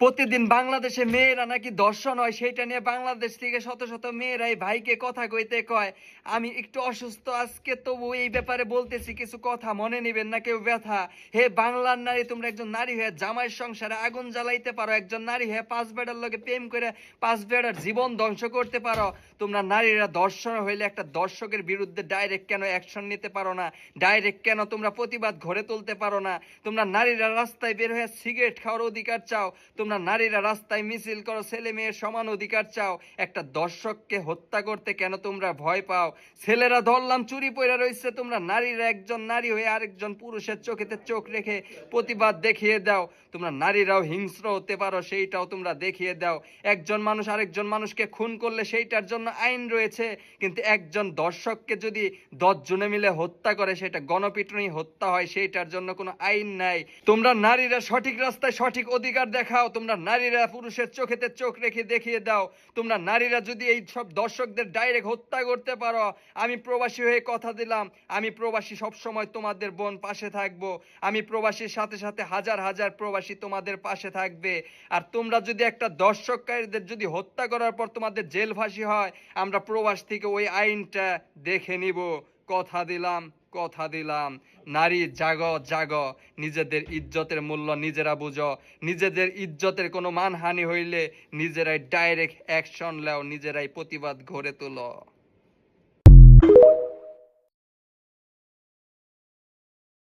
প্রতিদিন বাংলাদেশে মেয়েরা নাকি ধর্ষণ হয়, সেইটা নিয়ে বাংলাদেশ থেকে শত শত মেয়েরাই ভাইকে কথা কইতে কয় আমি একটু অসুস্থ আজকে, তবু এই ব্যাপারে বলতেছি কিছু কথা, মনে নিবেন না কেউ ব্যথা। হে বাংলার নারী, তোমরা একজন নারী হয়ে জামাইয়ের সংসারে আগুন জ্বালাইতে পারো, একজন নারী হয়ে পাঁচ বেড়ার লগে প্রেম করে পাঁচ বেড়ার জীবন ধ্বংস করতে পারো। তোমরা নারীরা ধর্ষণ হইলে একটা দর্শকের বিরুদ্ধে ডাইরেক্ট কেন অ্যাকশন নিতে পারো না? ডাইরেক্ট কেন তোমরা প্রতিবাদ গড়ে তুলতে পারো না? তোমরা নারীরা রাস্তায় বের হয়ে সিগারেট খাওয়ার অধিকার চাও, তোমরা নারীরা রাস্তায় মিছিল করো, ছেলে মেয়ের সমান অধিকার চাও, একটা দর্শককে হত্যা করতে কেন তোমরা ভয় পাও? ছেলেরা ধরলাম চুরি পইরা রইছে, তোমরা নারীরা একজন নারী হয়ে আরেকজন পুরুষের চোখেতে চোখ রেখে প্রতিবাদ দেখিয়ে দাও। তোমরা নারীরাও হিংস্র হতে পারো, সেইটাও তোমরা দেখিয়ে দাও। একজন মানুষ আরেকজন মানুষকে খুন করলে সেইটার জন্য আইন রয়েছে, কিন্তু একজন দর্শককে যদি 10 জনে মিলে হত্যা করে সেটা গণপিটুনি হত্যা হয়, সেইটার জন্য কোনো আইন নাই। তোমরা নারীরা সঠিক রাস্তায় সঠিক অধিকার দেখাও, তোমরা নারীরা পুরুষের চোখেতে চোখ রেখে দেখিয়ে দাও। তোমরা নারীরা যদি এই সব দর্শকদের ডাইরেক্ট হত্যা করতে পারো, আমি প্রবাসী হয়ে কথা দিলাম, আমি প্রবাসী সবসময় তোমাদের বোন পাশে থাকবো। আমি প্রবাসীর সাথে সাথে হাজার হাজার প্রবাসী তোমাদের পাশে থাকবে। আর তোমরা যদি একটা দর্শককারীদের যদি হত্যা করার পর তোমাদের জেল ফাঁসি হয়, আমরা প্রবাস থেকে ওই আইনটা দেখে নিব। কথা দিলাম, কথা দিলাম। নারী জাগো জাগো, নিজেদের ইজ্জতের মূল্য নিজেরা বুঝো। নিজেদের ইজ্জতের কোনো মানহানি হইলে নিজেরাই ডাইরেক্ট অ্যাকশন নাও, নিজেরাই প্রতিবাদ গড়ে তোলো।